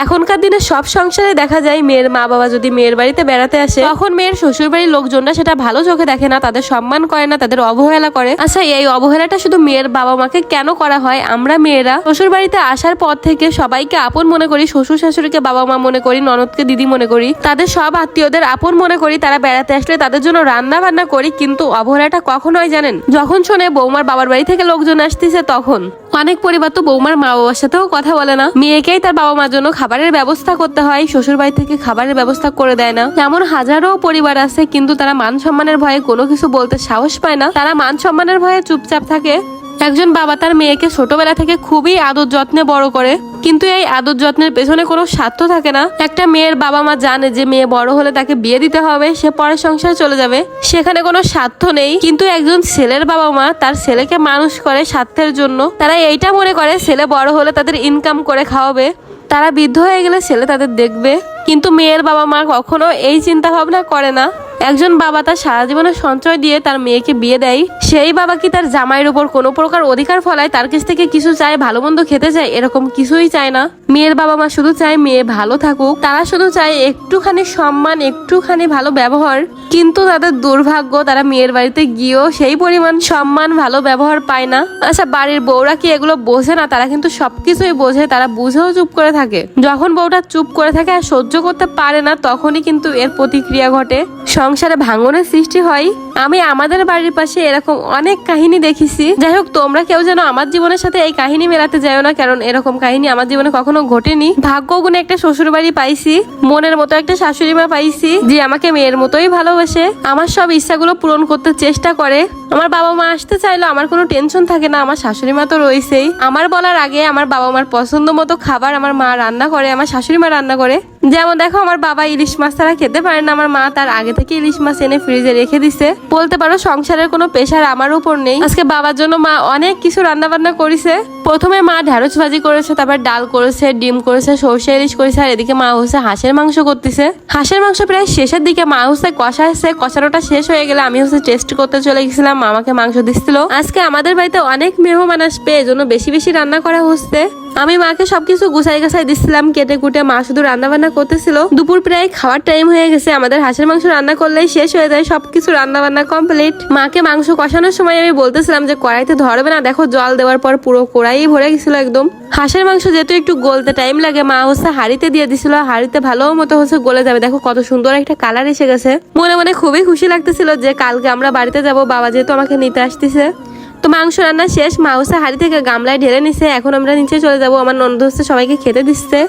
এখনকার দিনে সব সংসারে দেখা যায় মেয়ের মা বাবা যদি মেয়ের বাড়িতে বেড়াতে আসে তখন মেয়ের শ্বশুর বাড়ির লোকজনরা সেটা ভালো চোখে দেখে না, তাদের সম্মান করে না, তাদের অবহেলা করে। আচ্ছা, এই অবহেলাটা শুধু মেয়ের বাবা মাকে কেন করা হয়? আমরা মেয়েরা শ্বশুর বাড়িতে আসার পর থেকে সবাইকে আপন মনে করি, শ্বশুর শাশুড়িকে বাবা মা মনে করি, ননদকে দিদি মনে করি, তাদের সব আত্মীয়দের আপন মনে করি। তারা বেড়াতে আসলে তাদের জন্য রান্না বান্না করি, কিন্তু অবহেলাটা কখন হয় জানেন? যখন শোনে বৌমার বাবার বাড়ি থেকে লোকজন আসতেছে তখন। অনেক পরিবার তো বৌমার মা বাবার সাথেও কথা বলে না, মেয়েকেই তার বাবা মার জন্য খাবারের ব্যবস্থা করতে হয়, শ্বশুর বাড়ি থেকে খাবারের ব্যবস্থা করে দেয় না। এমন হাজারো পরিবার আছে, কিন্তু তারা মান সম্মানের ভয়ে কোনো কিছু বলতে সাহস পায় না, তারা মান সম্মানের ভয়ে চুপচাপ থাকে। একজন বাবা তার মেয়েকে ছোটবেলা থেকে খুবই আদর যত্নে বড় করে, কিন্তু এই আদর যত্নের পেছনে কোনো স্বার্থ থাকে না। একটা মেয়ের বাবা মা জানে যে মেয়ে বড় হলে তাকে বিয়ে দিতে হবে, সে পরের সংসারে চলে যাবে, সেখানে কোনো স্বার্থ নেই। কিন্তু একজন ছেলের বাবা মা তার ছেলেকে মানুষ করে স্বার্থের জন্য। তারা এইটা মনে করে ছেলে বড় হলে তাদের ইনকাম করে খাওয়াবে, তারা বৃদ্ধ হয়ে গেলে ছেলে তাদের দেখবে। কিন্তু মেয়ের বাবা মা কখনো এই চিন্তা ভাবনা করে না। একজন বাবা তার সারা জীবনের সঞ্চয় দিয়ে তার মেয়েকে বিয়ে দেয়, সেই বাবা কি তার জামাইয়ের উপর কোনো প্রকার অধিকার ফলায়, তার কাছ থেকে কিছু চায়, ভালো মন্দ খেতে চায়? এরকম কিছুই চায় না। মেয়ের বাবা মা শুধু চায় মেয়ে ভালো থাকুক, তারা শুধু চায় একটুখানি সম্মান, একটুখানি ভালো ব্যবহার। কিন্তু তাদের দুর্ভাগ্য, তারা মেয়ের বাড়িতে গিয়েও সেই পরিমাণ সম্মান, ভালো ব্যবহার পায় না। আচ্ছা, বাড়ির বউরা কি এগুলো বোঝে না? তারা কিন্তু সবকিছুই বোঝে, তারা বুঝেও চুপ করে থাকে। যখন বউটা চুপ করে থাকে আর সহ্য করতে পারে না, তখনই কিন্তু এর প্রতিক্রিয়া ঘটে, সংসারে ভাঙনের সৃষ্টি হয়। আমি আমাদের বাড়ির পাশে এরকম অনেক কাহিনী দেখেছি। যাই হোক, তোমরা কেউ যেন আমার জীবনের সাথে এই কাহিনী মেলাতে যাও না, কারণ এরকম কাহিনী আমার জীবনে কখনো ঘটেনি। ভাগ্য গুণে একটা শ্বশুর বাড়ি পাইছি, মনের মতো একটা শাশুড়ি মা পাইছি, যে আমাকে মেয়ের মতোই ভালোবাসে, আমার সব ইচ্ছাগুলো পূরণ করতে চেষ্টা করে। আমার বাবা মা আসতে চাইলো আমার কোনো টেনশন থাকে না, আমার শাশুড়ি মা তো রয়েছেই। আমার বলার আগে আমার বাবা মার পছন্দ মতো খাবার আমার মা রান্না করে, আমার শাশুড়ি মা রান্না করে। যেমন দেখো, আমার বাবা ইলিশ মাছ ছাড়া খেতে পারে না, আমার মা তার আগে থেকে ইলিশ মাছ এনে ফ্রিজে রেখে দিছে। বলতে পারো সংসারের কোনো প্রেশার আমার উপর নেই। আজকে বাবার জন্য মা অনেক কিছু রান্না বান্না করেছে। প্রথমে মা ঢেঁড়স ভাজি করেছে, তারপর ডাল করেছে, ডিম করেছে, সর্ষে ইলিশ করেছে, আর এদিকে মা হচ্ছে হাঁসের মাংস করতেছে। হাঁসের মাংস প্রায় শেষের দিকে, মা হচ্ছে কষাচ্ছে, কষানোটা শেষ হয়ে গেলে আমি হচ্ছে টেস্ট করতে চলে গেছিলাম, আমাকে মাংস দিচ্ছিল। আজকে আমাদের বাড়িতে অনেক মেহমান আসবে, এজন্য বেশি বেশি রান্না করা হচ্ছে। আমি মাকে সবকিছু গুছাই গাছাই দিচ্ছিলাম, কেটে কুটে। মা শুধু রান্না বান্না করতেছিল। দুপুর প্রায় খাওয়ার টাইম হয়ে গেছে, আমাদের হাঁসের মাংস রান্না করলেই শেষ হয়ে যায়, সবকিছু রান্না বান্না কমপ্লিট। মাকে মাংস কষানোর সময় আমি বলতেছিলাম যে কড়াইতে ধরবে না, দেখো জল দেওয়ার পর পুরো কড়াই ভরে গেছিল একদম। হাঁসের মাংস যেহেতু একটু গলতে টাইম লাগে, মা হচ্ছে হাঁড়িতে দিয়ে দিছিল, হাঁড়িতে ভালো মতো হচ্ছে গলে যাবে। দেখো কত সুন্দর একটা কালার এসে গেছে। মনে মনে খুবই খুশি লাগতেছিল যে কালকে আমরা বাড়িতে যাব, বাবা যেহেতু আমাকে নিতে আসতেছে। তো মাংস রান্না শেষ, মা হচ্ছে হাঁড়ি থেকে গামলায় ঢেলে নিছে। এখন আমরা নিচে চলে যাব, আমার ননদ হচ্ছে সবাইকে খেতে দিচ্ছে।